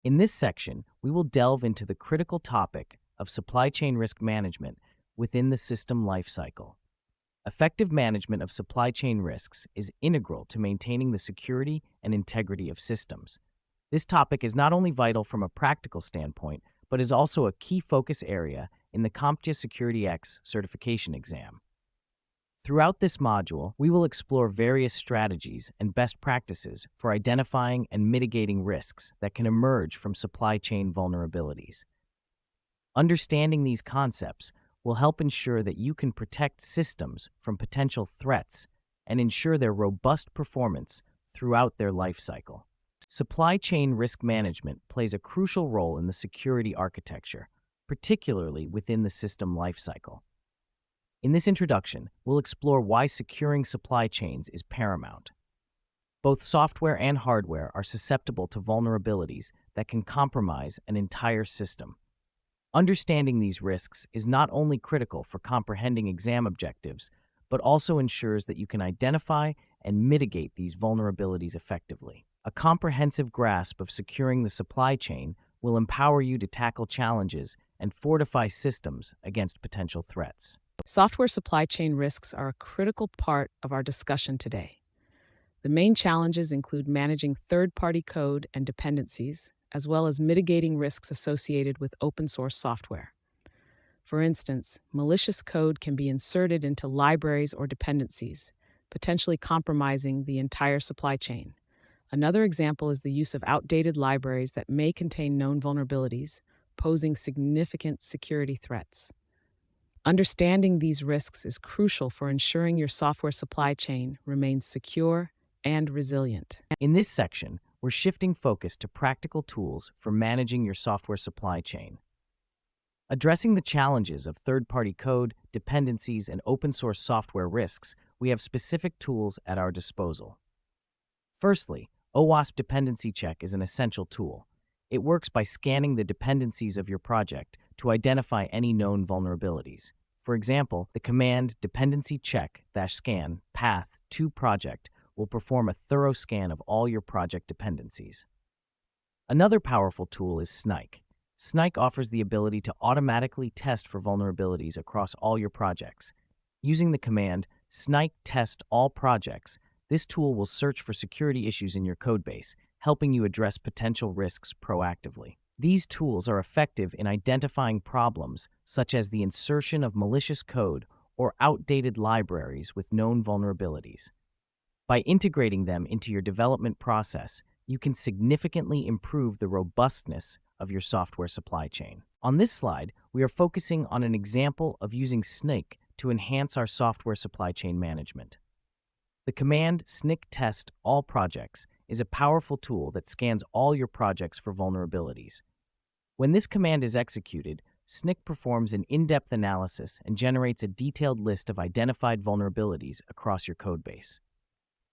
In this section, we will delve into the critical topic of supply chain risk management within the system lifecycle. Effective management of supply chain risks is integral to maintaining the security and integrity of systems. This topic is not only vital from a practical standpoint, but is also a key focus area in the CompTIA SecurityX Certification exam. Throughout this module, we will explore various strategies and best practices for identifying and mitigating risks that can emerge from supply chain vulnerabilities. Understanding these concepts will help ensure that you can protect systems from potential threats and ensure their robust performance throughout their life cycle. Supply chain risk management plays a crucial role in the security architecture, particularly within the system lifecycle. In this introduction, we'll explore why securing supply chains is paramount. Both software and hardware are susceptible to vulnerabilities that can compromise an entire system. Understanding these risks is not only critical for comprehending exam objectives, but also ensures that you can identify and mitigate these vulnerabilities effectively. A comprehensive grasp of securing the supply chain will empower you to tackle challenges and fortify systems against potential threats. Software supply chain risks are a critical part of our discussion today. The main challenges include managing third-party code and dependencies, as well as mitigating risks associated with open-source software. For instance, malicious code can be inserted into libraries or dependencies, potentially compromising the entire supply chain. Another example is the use of outdated libraries that may contain known vulnerabilities, posing significant security threats. Understanding these risks is crucial for ensuring your software supply chain remains secure and resilient. In this section, we're shifting focus to practical tools for managing your software supply chain. Addressing the challenges of third-party code, dependencies, and open-source software risks, we have specific tools at our disposal. Firstly, OWASP Dependency-Check is an essential tool. It works by scanning the dependencies of your project to identify any known vulnerabilities. For example, the command dependency-check-scan path to project will perform a thorough scan of all your project dependencies. Another powerful tool is Snike. Snike offers the ability to automatically test for vulnerabilities across all your projects. Using the command snike test all projects, this tool will search for security issues in your codebase, helping you address potential risks proactively. These tools are effective in identifying problems such as the insertion of malicious code or outdated libraries with known vulnerabilities. By integrating them into your development process, you can significantly improve the robustness of your software supply chain. On this slide, we are focusing on an example of using Snake to enhance our software supply chain management. The command snake test all projects is a powerful tool that scans all your projects for vulnerabilities. When this command is executed, SNCC performs an in-depth analysis and generates a detailed list of identified vulnerabilities across your codebase.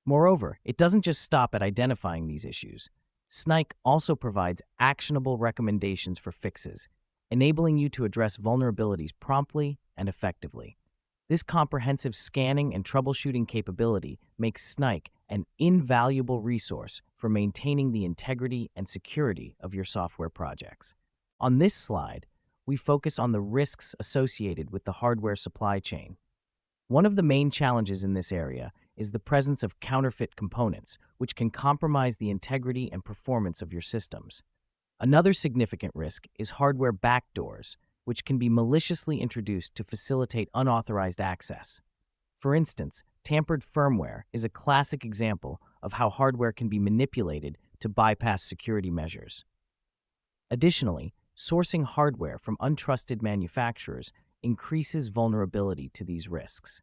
Moreover, it doesn't just stop at identifying these issues. SNCC also provides actionable recommendations for fixes, enabling you to address vulnerabilities promptly and effectively. This comprehensive scanning and troubleshooting capability makes SNCC an invaluable resource for maintaining the integrity and security of your software projects. On this slide, we focus on the risks associated with the hardware supply chain. One of the main challenges in this area is the presence of counterfeit components, which can compromise the integrity and performance of your systems. Another significant risk is hardware backdoors, which can be maliciously introduced to facilitate unauthorized access. For instance, tampered firmware is a classic example of how hardware can be manipulated to bypass security measures. Additionally, sourcing hardware from untrusted manufacturers increases vulnerability to these risks.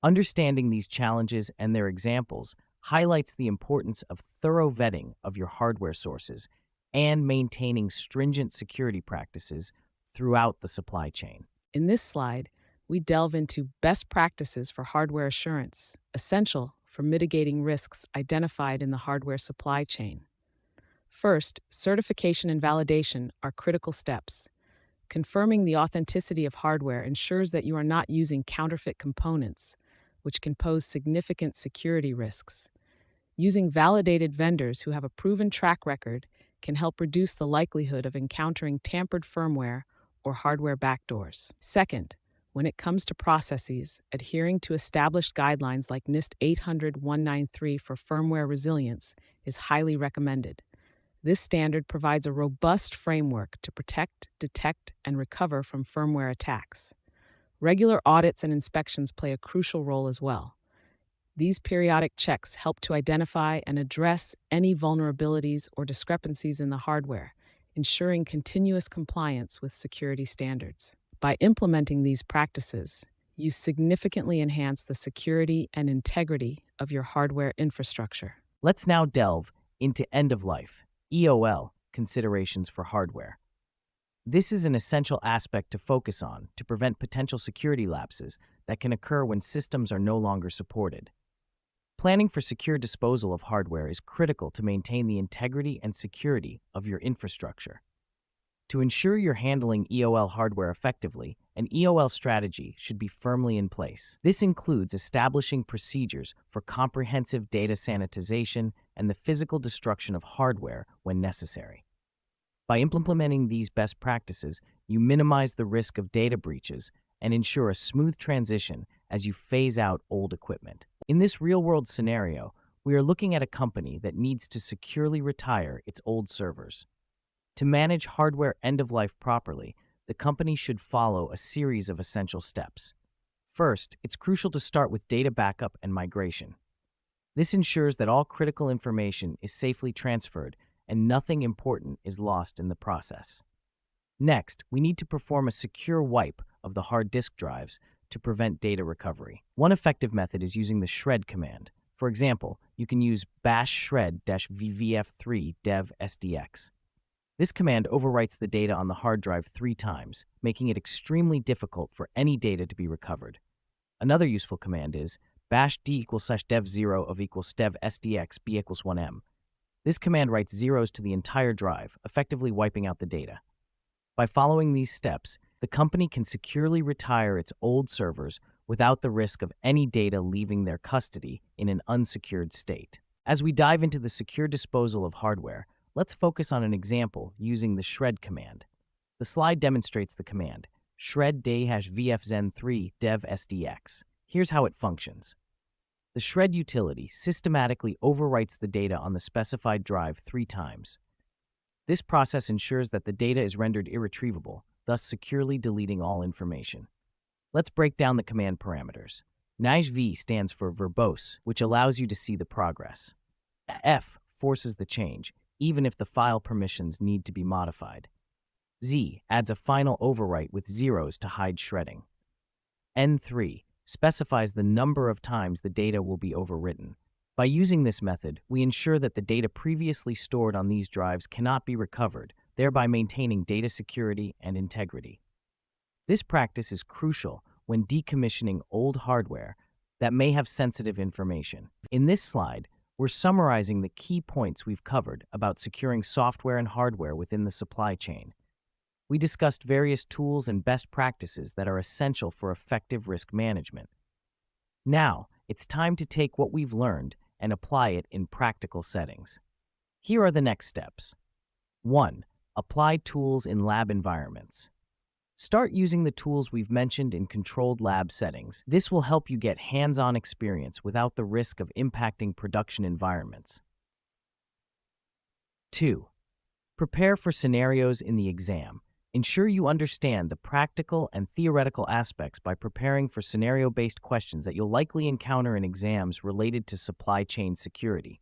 Understanding these challenges and their examples highlights the importance of thorough vetting of your hardware sources and maintaining stringent security practices throughout the supply chain. In this slide, we delve into best practices for hardware assurance, essential for mitigating risks identified in the hardware supply chain. First, certification and validation are critical steps. Confirming the authenticity of hardware ensures that you are not using counterfeit components, which can pose significant security risks. Using validated vendors who have a proven track record can help reduce the likelihood of encountering tampered firmware or hardware backdoors. Second, when it comes to processes, adhering to established guidelines like NIST 800-193 for firmware resilience is highly recommended. This standard provides a robust framework to protect, detect, and recover from firmware attacks. Regular audits and inspections play a crucial role as well. These periodic checks help to identify and address any vulnerabilities or discrepancies in the hardware, ensuring continuous compliance with security standards. By implementing these practices, you significantly enhance the security and integrity of your hardware infrastructure. Let's now delve into end-of-life, EOL, considerations for hardware. This is an essential aspect to focus on to prevent potential security lapses that can occur when systems are no longer supported. Planning for secure disposal of hardware is critical to maintain the integrity and security of your infrastructure. To ensure you're handling EOL hardware effectively, an EOL strategy should be firmly in place. This includes establishing procedures for comprehensive data sanitization and the physical destruction of hardware when necessary. By implementing these best practices, you minimize the risk of data breaches and ensure a smooth transition as you phase out old equipment. In this real-world scenario, we are looking at a company that needs to securely retire its old servers. To manage hardware end-of-life properly, the company should follow a series of essential steps. First, it's crucial to start with data backup and migration. This ensures that all critical information is safely transferred and nothing important is lost in the process. Next, we need to perform a secure wipe of the hard disk drives to prevent data recovery. One effective method is using the shred command. For example, you can use bash shred-vvf3 dev sdx. This command overwrites the data on the hard drive 3 times, making it extremely difficult for any data to be recovered. Another useful command is bash d=/dev0 of equals dev sdx b=1m. This command writes zeros to the entire drive, effectively wiping out the data. By following these steps, the company can securely retire its old servers without the risk of any data leaving their custody in an unsecured state. As we dive into the secure disposal of hardware, let's focus on an example using the shred command. The slide demonstrates the command, shred-vfzen3 dev sdx. Here's how it functions. The shred utility systematically overwrites the data on the specified drive 3 times. This process ensures that the data is rendered irretrievable, thus securely deleting all information. Let's break down the command parameters. NISV stands for verbose, which allows you to see the progress. F forces the change, even if the file permissions need to be modified. Z adds a final overwrite with zeros to hide shredding. N3 specifies the number of times the data will be overwritten. By using this method, we ensure that the data previously stored on these drives cannot be recovered, thereby maintaining data security and integrity. This practice is crucial when decommissioning old hardware that may have sensitive information. In this slide, we're summarizing the key points we've covered about securing software and hardware within the supply chain. We discussed various tools and best practices that are essential for effective risk management. Now, it's time to take what we've learned and apply it in practical settings. Here are the next steps. 1. Apply tools in lab environments. Start using the tools we've mentioned in controlled lab settings. This will help you get hands-on experience without the risk of impacting production environments. 2. Prepare for scenarios in the exam. Ensure you understand the practical and theoretical aspects by preparing for scenario-based questions that you'll likely encounter in exams related to supply chain security.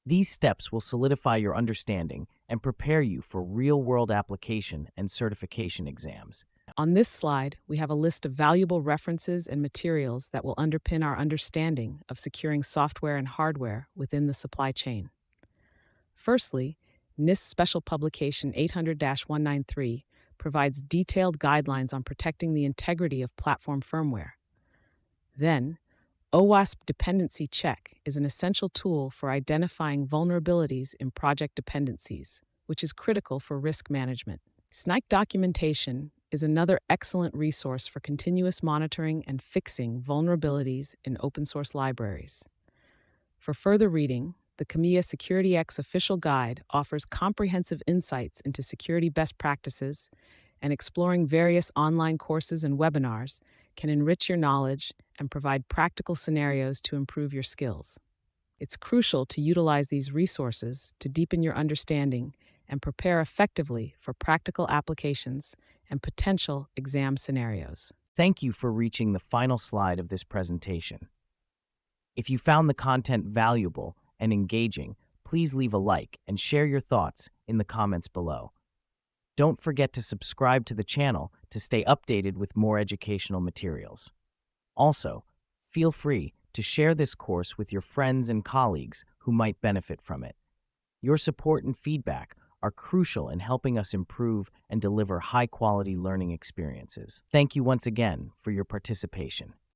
These steps will solidify your understanding and prepare you for real-world application and certification exams. On this slide, we have a list of valuable references and materials that will underpin our understanding of securing software and hardware within the supply chain. Firstly, NIST Special Publication 800-193 provides detailed guidelines on protecting the integrity of platform firmware. Then, OWASP Dependency-Check is an essential tool for identifying vulnerabilities in project dependencies, which is critical for risk management. SNIKE documentation is another excellent resource for continuous monitoring and fixing vulnerabilities in open-source libraries. For further reading, The CompTIA SecurityX official guide offers comprehensive insights into security best practices, and exploring various online courses and webinars can enrich your knowledge and provide practical scenarios to improve your skills. It's crucial to utilize these resources to deepen your understanding and prepare effectively for practical applications and potential exam scenarios. Thank you for reaching the final slide of this presentation. If you found the content valuable and engaging, please leave a like and share your thoughts in the comments below. Don't forget to subscribe to the channel to stay updated with more educational materials. Also, feel free to share this course with your friends and colleagues who might benefit from it. Your support and feedback are crucial in helping us improve and deliver high-quality learning experiences. Thank you once again for your participation.